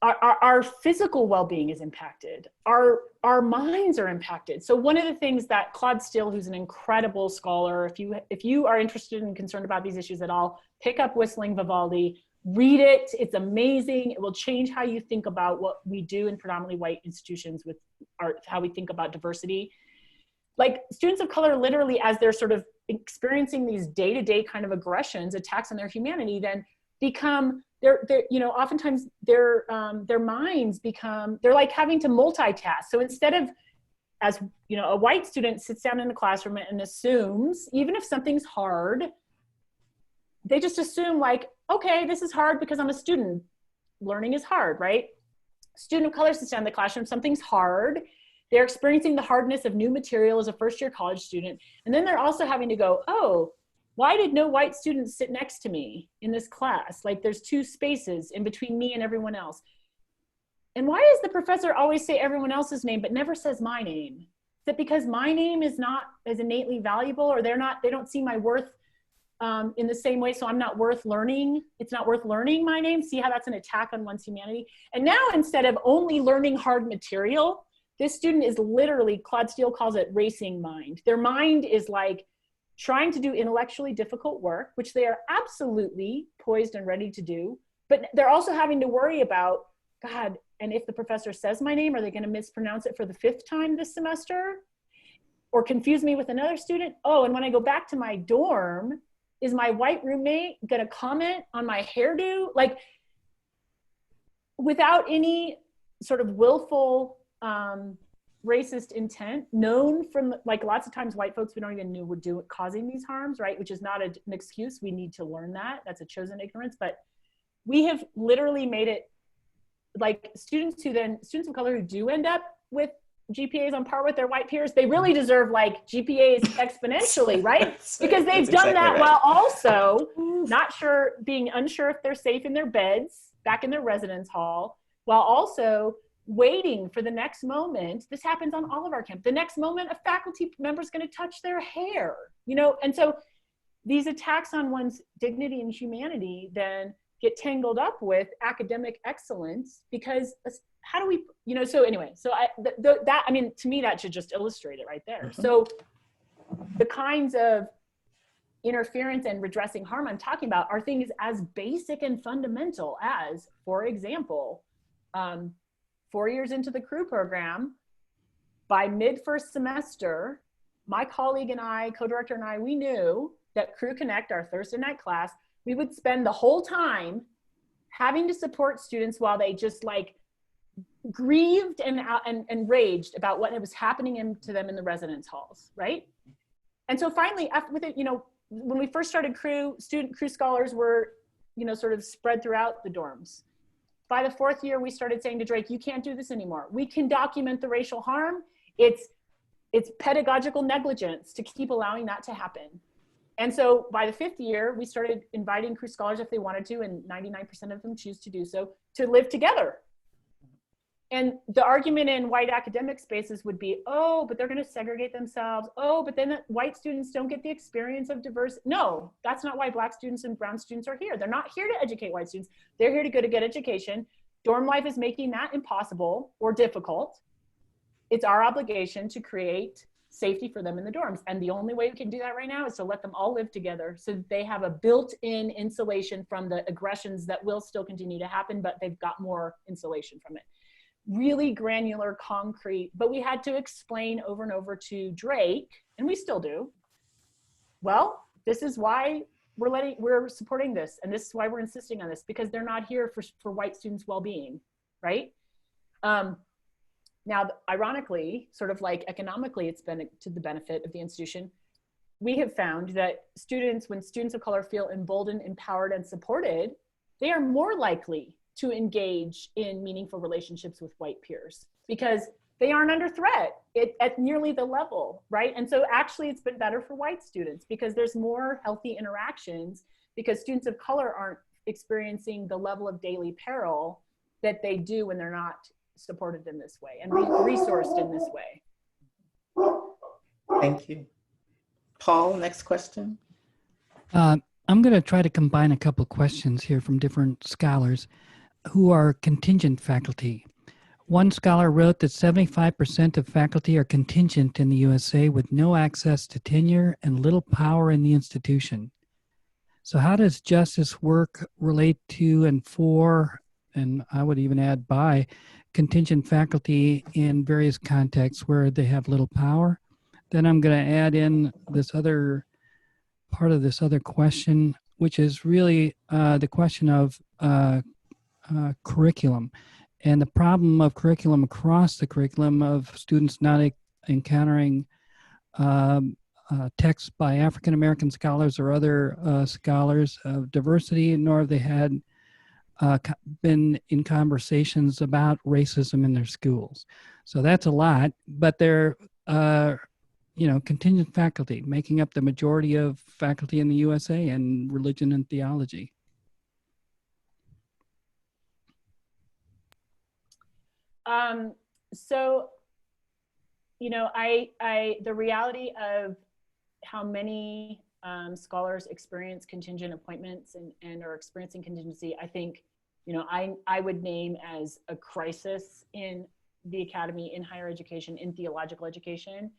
[SPEAKER 2] our physical well-being is impacted. Our minds are impacted. So one of the things that Claude Steele, who's an incredible scholar, if you are interested and concerned about these issues at all, pick up Whistling Vivaldi, read it. It's amazing. It will change how you think about what we do in predominantly white institutions with how we think about diversity. Like students of color, literally, as they're sort of experiencing these day-to-day kind of aggressions, attacks on their humanity, then become, they're you know, oftentimes their minds become, they're like having to multitask. So instead of, as you know, a white student sits down in the classroom and assumes, even if something's hard, they just assume like, okay, this is hard because I'm a student. Learning is hard, right? Student of color sits down in the classroom, something's hard. They're experiencing the hardness of new material as a first-year college student. And then they're also having to go, oh, why did no white students sit next to me in this class? Like there's two spaces in between me and everyone else. And why does the professor always say everyone else's name but never says my name? Is it because my name is not as innately valuable, or they don't see my worth in the same way, so I'm not worth learning? It's not worth learning my name? See how that's an attack on one's humanity? And now instead of only learning hard material, this student is literally, Claude Steele calls it racing mind. Their mind is like trying to do intellectually difficult work, which they are absolutely poised and ready to do, but they're also having to worry about, God, and if the professor says my name, are they going to mispronounce it for the 5th time this semester? Or confuse me with another student? Oh, and when I go back to my dorm, is my white roommate going to comment on my hairdo? Like, without any sort of willful racist intent, known from, like, lots of times white folks we don't even know we're causing these harms, right? Which is not an excuse. We need to learn that. That's a chosen ignorance. But we have literally made it like students of color who do end up with GPAs on par with their white peers, they really deserve like GPAs exponentially, right? Because they've done that while also being unsure if they're safe in their beds, back in their residence hall, while also waiting for the next moment. This happens on all of our camp. The next moment a faculty member is going to touch their hair, you know? And so these attacks on one's dignity and humanity then get tangled up with academic excellence, because how do we, so anyway, so that, I mean, to me, that should just illustrate it right there.
[SPEAKER 1] Mm-hmm.
[SPEAKER 2] So the kinds of interference and redressing harm I'm talking about are things as basic and fundamental as, for example, 4 years into the crew program, by mid-first semester, my colleague and I, co-director and I, we knew that Crew Connect, our Thursday night class, we would spend the whole time having to support students while they just like grieved and raged about what was happening to them in the residence halls, right? And so finally, after with it, when we first started crew scholars were, sort of spread throughout the dorms. By the 4th year, we started saying to Drake, you can't do this anymore. We can document the racial harm. It's pedagogical negligence to keep allowing that to happen. And so by the 5th year, we started inviting crew scholars if they wanted to, and 99% of them choose to do so, to live together. And the argument in white academic spaces would be, oh, but they're going to segregate themselves. Oh, but then white students don't get the experience of diversity. No, that's not why Black students and brown students are here. They're not here to educate white students. They're here to go to get education. Dorm life is making that impossible or difficult. It's our obligation to create safety for them in the dorms. And the only way we can do that right now is to let them all live together so that they have a built-in insulation from the aggressions that will still continue to happen, but they've got more insulation from it. Really granular, concrete, but we had to explain over and over to Drake, and we still do, well, this is why we're supporting this, and this is why we're insisting on this, because they're not here for white students' well-being, right? Now, ironically, sort of like economically, it's been to the benefit of the institution. We have found that when students of color feel emboldened, empowered, and supported, they are more likely to engage in meaningful relationships with white peers because they aren't under threat at nearly the level, right? And so actually it's been better for white students because there's more healthy interactions because students of color aren't experiencing the level of daily peril that they do when they're not supported in this way and resourced in this way.
[SPEAKER 1] Thank you. Paul, next question.
[SPEAKER 3] I'm going to try to combine a couple questions here from different scholars who are contingent faculty. One scholar wrote that 75% of faculty are contingent in the USA with no access to tenure and little power in the institution. So how does justice work relate to and for, and I would even add by, contingent faculty in various contexts where they have little power? Then I'm going to add in this other part of this other question, which is really the question of curriculum and the problem of curriculum across the curriculum of students not encountering texts by African American scholars or other scholars of diversity, nor have they had been in conversations about racism in their schools. So that's a lot, but they're contingent faculty making up the majority of faculty in the USA in religion and theology.
[SPEAKER 2] So, the reality of how many scholars experience contingent appointments and are experiencing contingency, I think, I would name as a crisis in the academy, in higher education, in theological education.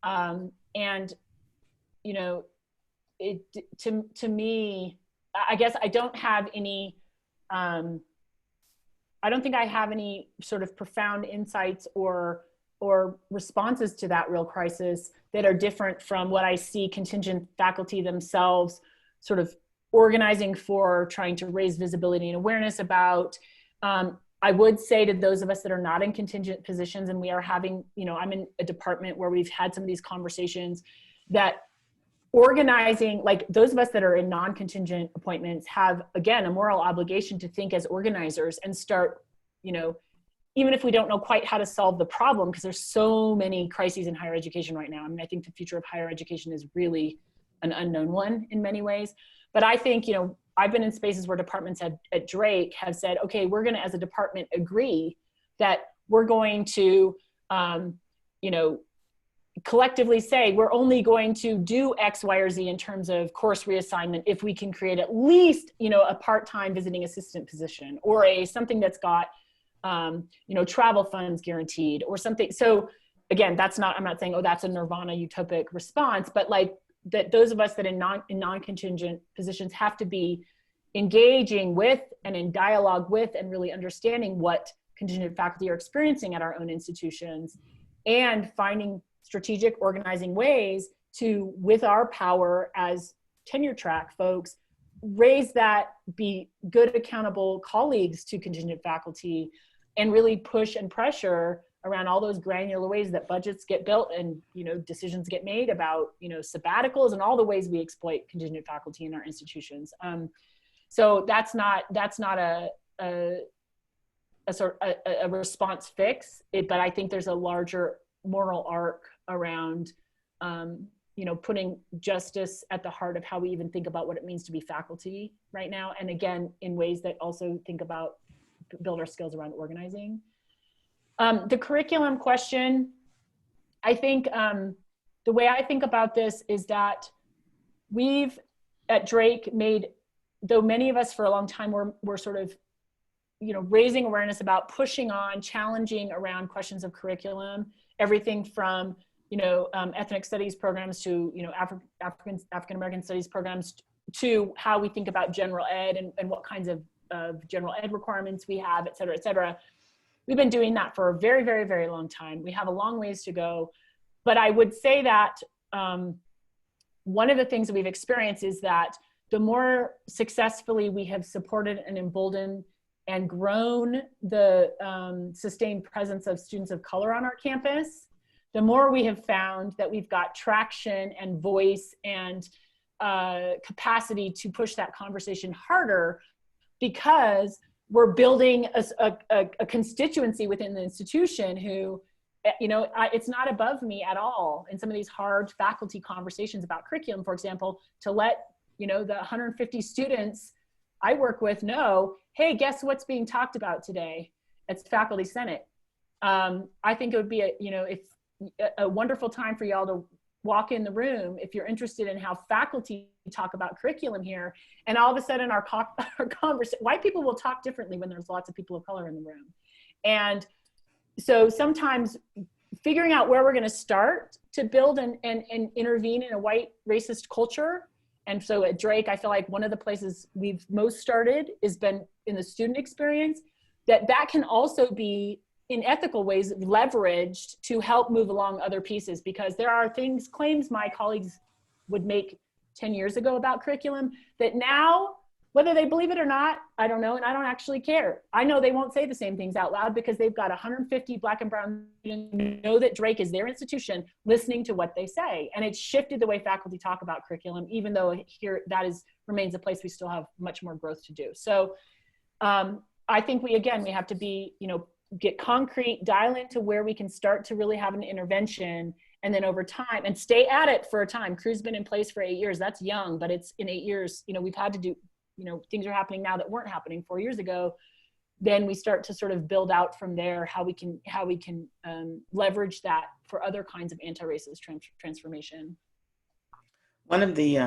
[SPEAKER 2] To me, I guess I don't have any, I don't think I have any sort of profound insights or responses to that real crisis that are different from what I see contingent faculty themselves sort of organizing for, trying to raise visibility and awareness about. I would say to those of us that are not in contingent positions, and we are having, I'm in a department where we've had some of these conversations, that organizing, like those of us that are in non-contingent appointments have, again, a moral obligation to think as organizers and start, even if we don't know quite how to solve the problem, because there's so many crises in higher education right now. I mean, I think the future of higher education is really an unknown one in many ways. But I think, I've been in spaces where departments at Drake have said, okay, we're going to, as a department, agree that we're going to, collectively say we're only going to do X, Y, or Z in terms of course reassignment if we can create at least, a part-time visiting assistant position or something that's got travel funds guaranteed or something. So again, I'm not saying, oh, that's a nirvana utopic response, but like that those of us that in non-contingent positions have to be engaging with and in dialogue with and really understanding what contingent faculty are experiencing at our own institutions, and finding strategic organizing ways to, with our power as tenure track folks, raise that, be good accountable colleagues to contingent faculty, and really push and pressure around all those granular ways that budgets get built and decisions get made about sabbaticals and all the ways we exploit contingent faculty in our institutions. So that's not a response fix, but I think there's a larger moral arc around putting justice at the heart of how we even think about what it means to be faculty right now, and again in ways that also build our skills around organizing. The curriculum question, I think the way I think about this is that we've at Drake though many of us for a long time were sort of raising awareness about pushing on, challenging around questions of curriculum, everything from ethnic studies programs to African American studies programs, to how we think about general ed and what kinds of general ed requirements we have, et cetera, et cetera. We've been doing that for a very, very, very long time. We have a long ways to go. But I would say that one of the things that we've experienced is that the more successfully we have supported and emboldened and grown the sustained presence of students of color on our campus, the more we have found that we've got traction and voice and capacity to push that conversation harder, because we're building a constituency within the institution who, it's not above me at all in some of these hard faculty conversations about curriculum, for example, to let, the 150 students I work with know, hey, guess what's being talked about today? It's Faculty Senate. I think it would be a wonderful time for y'all to walk in the room if you're interested in how faculty talk about curriculum here. And all of a sudden our conversation, white people will talk differently when there's lots of people of color in the room. And so sometimes figuring out where we're going to start to build and intervene in a white racist culture. And so at Drake, I feel like one of the places we've most started has been in the student experience, that can also be in ethical ways leveraged to help move along other pieces, because there are claims my colleagues would make 10 years ago about curriculum that now, whether they believe it or not, I don't know, and I don't actually care. I know they won't say the same things out loud because they've got 150 Black and brown students who know that Drake is their institution, listening to what they say. And it's shifted the way faculty talk about curriculum, even though here remains a place we still have much more growth to do. So I think we have to be, get concrete, dial into where we can start to really have an intervention, and then over time, and stay at it for a time. Crew's been in place for 8 years. That's young, but it's in 8 years, we've had to do, things are happening now that weren't happening 4 years ago. Then we start to sort of build out from there how we can leverage that for other kinds of anti-racist transformation.
[SPEAKER 1] One of the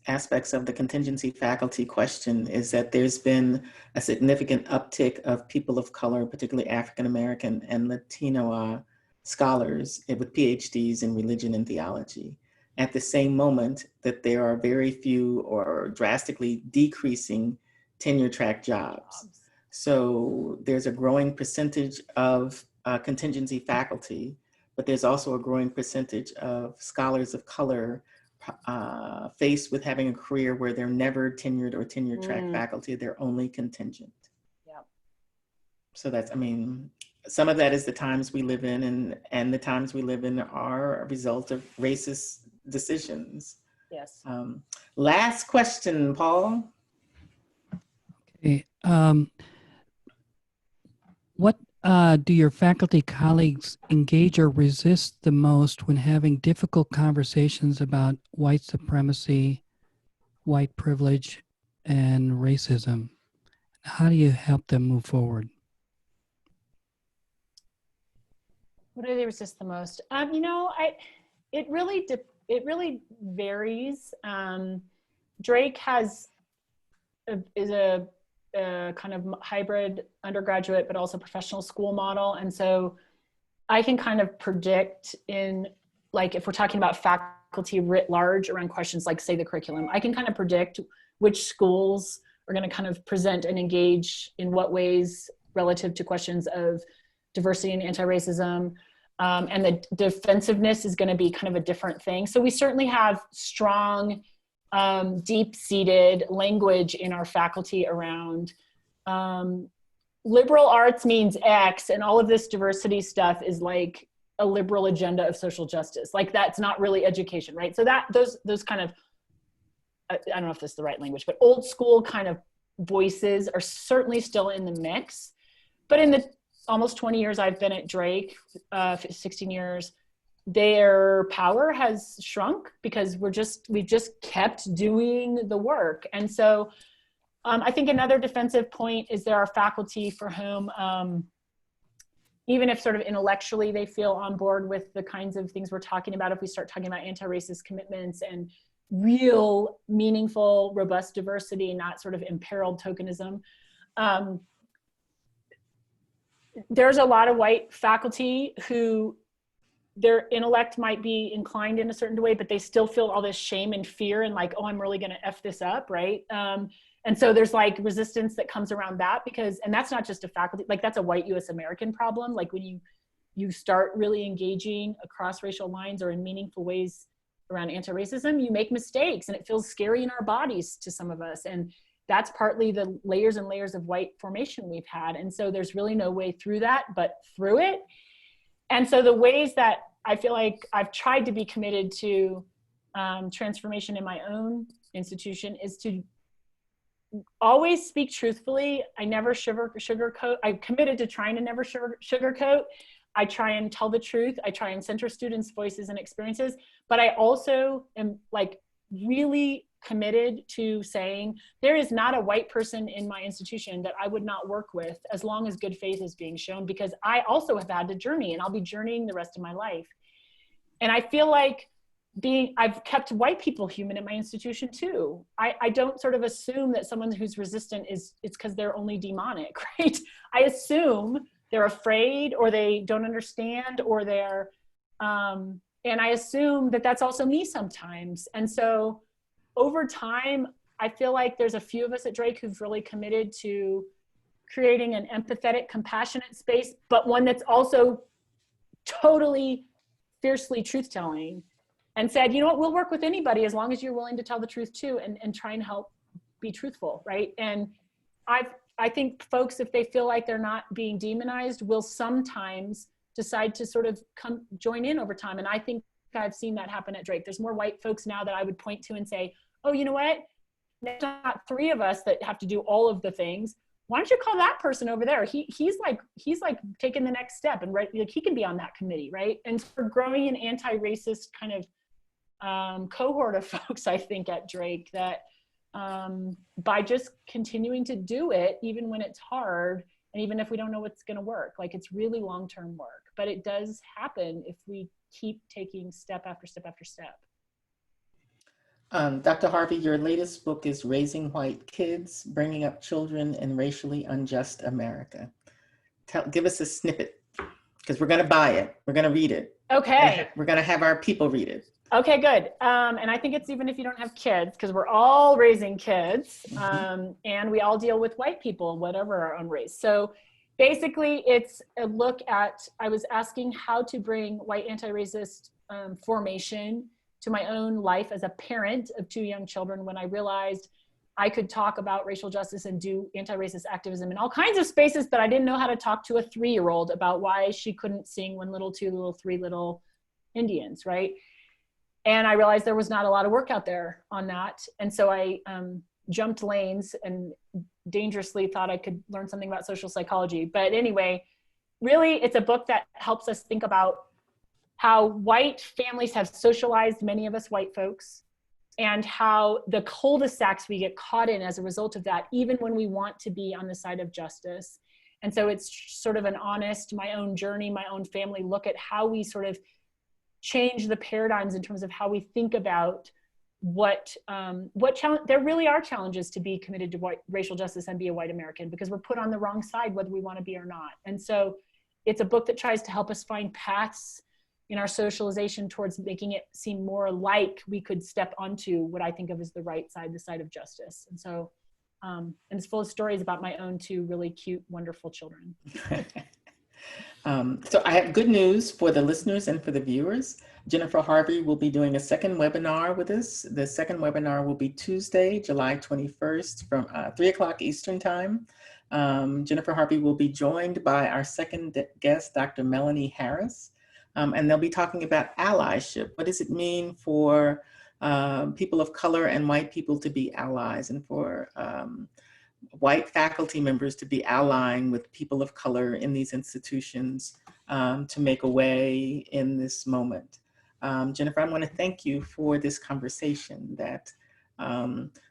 [SPEAKER 1] aspects of the contingency faculty question is that there's been a significant uptick of people of color, particularly African American and Latino scholars with PhDs in religion and theology, at the same moment that there are very few or drastically decreasing tenure track jobs. So there's a growing percentage of contingency faculty, but there's also a growing percentage of scholars of color faced with having a career where they're never tenured or tenure track faculty, they're only contingent.
[SPEAKER 2] Yeah.
[SPEAKER 1] So that's, some of that is the times we live in, and the times we live in are a result of racist decisions.
[SPEAKER 2] Yes.
[SPEAKER 1] Last question, Paul.
[SPEAKER 3] Okay. What do your faculty colleagues engage or resist the most when having difficult conversations about white supremacy, white privilege, and racism? How do you help them move forward?
[SPEAKER 2] What do they resist the most? It really varies. Drake is a kind of hybrid undergraduate, but also professional school model. And so I can kind of predict in, like, if we're talking about faculty writ large around questions like, say, the curriculum, I can kind of predict which schools are going to kind of present and engage in what ways relative to questions of diversity and anti-racism. And the defensiveness is going to be kind of a different thing. So we certainly have strong, deep-seated language in our faculty around liberal arts means X, and all of this diversity stuff is like a liberal agenda of social justice. Like, that's not really education, right? So that those kind of, I don't know if this is the right language, but old school kind of voices are certainly still in the mix. But in the almost 20 years I've been at Drake, 16 years, their power has shrunk because we've just kept doing the work. And so I think another defensive point is there are faculty for whom, even if sort of intellectually they feel on board with the kinds of things we're talking about, if we start talking about anti-racist commitments and real, meaningful, robust diversity, not sort of imperiled tokenism, there's a lot of white faculty who their intellect might be inclined in a certain way, but they still feel all this shame and fear and like, oh, I'm really going to F this up, right? And so there's like resistance that comes around that because, and that's not just a faculty, like that's a white US American problem. Like when you start really engaging across racial lines or in meaningful ways around anti-racism, you make mistakes and it feels scary in our bodies to some of us. And that's partly the layers and layers of white formation we've had. And so there's really no way through that, but through it. And so the ways that I feel like I've tried to be committed to transformation in my own institution is to always speak truthfully. I never sugarcoat. I'm committed to trying to never sugarcoat. I try and tell the truth. I try and center students' voices and experiences, but I also am like really committed to saying there is not a white person in my institution that I would not work with as long as good faith is being shown, because I also have had to journey and I'll be journeying the rest of my life. And I feel like I've kept white people human in my institution too. I don't sort of assume that someone who's resistant it's because they're only demonic, right? I assume they're afraid or they don't understand or they're, and I assume that that's also me sometimes. And so over time, I feel like there's a few of us at Drake who've really committed to creating an empathetic, compassionate space, but one that's also totally fiercely truth-telling, and said, you know what, we'll work with anybody as long as you're willing to tell the truth too, and try and help be truthful, right? And I think folks, if they feel like they're not being demonized, will sometimes decide to sort of join in over time. And I think I've seen that happen at Drake. There's more white folks now that I would point to and say, oh, you know what? There's not three of us that have to do all of the things. Why don't you call that person over there? He's like taking the next step, and right, like he can be on that committee, right? And for growing an anti-racist kind of cohort of folks, I think at Drake, that by just continuing to do it, even when it's hard, and even if we don't know what's going to work, like it's really long-term work, but it does happen if we keep taking step after step after step.
[SPEAKER 1] Dr. Harvey, your latest book is Raising White Kids, Bringing Up Children in Racially Unjust America. Give us a snippet, because we're going to buy it. We're going to read it.
[SPEAKER 2] Okay.
[SPEAKER 1] We're going to have our people read it.
[SPEAKER 2] Okay, good. And I think it's even if you don't have kids, because we're all raising kids, and we all deal with white people, whatever our own race. So basically it's a look at, I was asking how to bring white anti-racist formation to my own life as a parent of two young children, when I realized I could talk about racial justice and do anti-racist activism in all kinds of spaces, but I didn't know how to talk to a 3-year-old about why she couldn't sing One Little, Two Little, Three Little Indians, right? And I realized there was not a lot of work out there on that. And so I jumped lanes and dangerously thought I could learn something about social psychology. But anyway, really it's a book that helps us think about how white families have socialized many of us white folks, and how the cul-de-sacs we get caught in as a result of that, even when we want to be on the side of justice. And so it's sort of an honest, my own journey, my own family look at how we sort of change the paradigms in terms of how we think about challenge, there really are challenges to be committed to racial justice and be a white American, because we're put on the wrong side whether we want to be or not. And so it's a book that tries to help us find paths in our socialization towards making it seem more like we could step onto what I think of as the right side, the side of justice. And so, and it's full of stories about my own two really cute, wonderful children.
[SPEAKER 1] So I have good news for the listeners and for the viewers. Jennifer Harvey will be doing a second webinar with us. The second webinar will be Tuesday, July 21st from 3 o'clock Eastern Time. Jennifer Harvey will be joined by our second guest, Dr. Melanie Harris, and they'll be talking about allyship. What does it mean for people of color and white people to be allies, and for white faculty members to be allying with people of color in these institutions to make a way in this moment. Jennifer, I want to thank you for this conversation that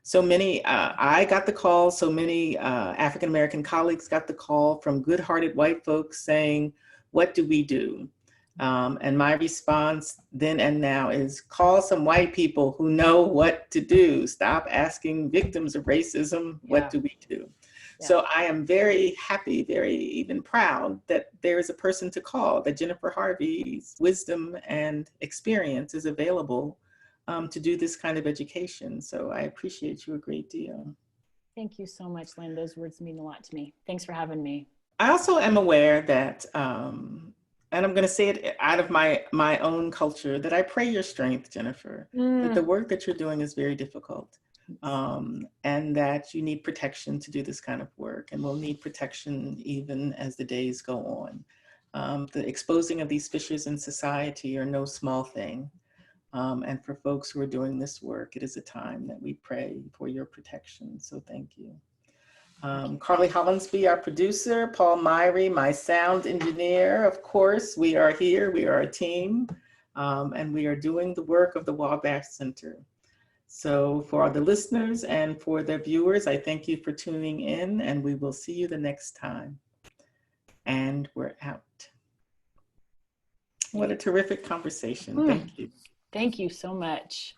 [SPEAKER 1] so many, I got the call, so many African-American colleagues got the call from good-hearted white folks saying, what do we do? And my response then and now is call some white people who know what to do. Stop asking victims of racism, what do we do? Yeah. So I am very happy, very even proud that there is a person to call, that Jennifer Harvey's wisdom and experience is available to do this kind of education. So I appreciate you a great deal.
[SPEAKER 2] Thank you so much, Lynn. Those words mean a lot to me. Thanks for having me.
[SPEAKER 1] I also am aware that, and I'm going to say it out of my own culture, that I pray your strength, Jennifer, that the work that you're doing is very difficult, and that you need protection to do this kind of work, and will need protection even as the days go on. The exposing of these fissures in society are no small thing. And for folks who are doing this work, it is a time that we pray for your protection. So thank you. Carly Hollinsby, our producer, Paul Myrie, my sound engineer. Of course, we are here, we are a team, and we are doing the work of the Wabash Center. So for the listeners and for the viewers, I thank you for tuning in, and we will see you the next time. And we're out. What a terrific conversation. Thank you.
[SPEAKER 2] Thank you so much.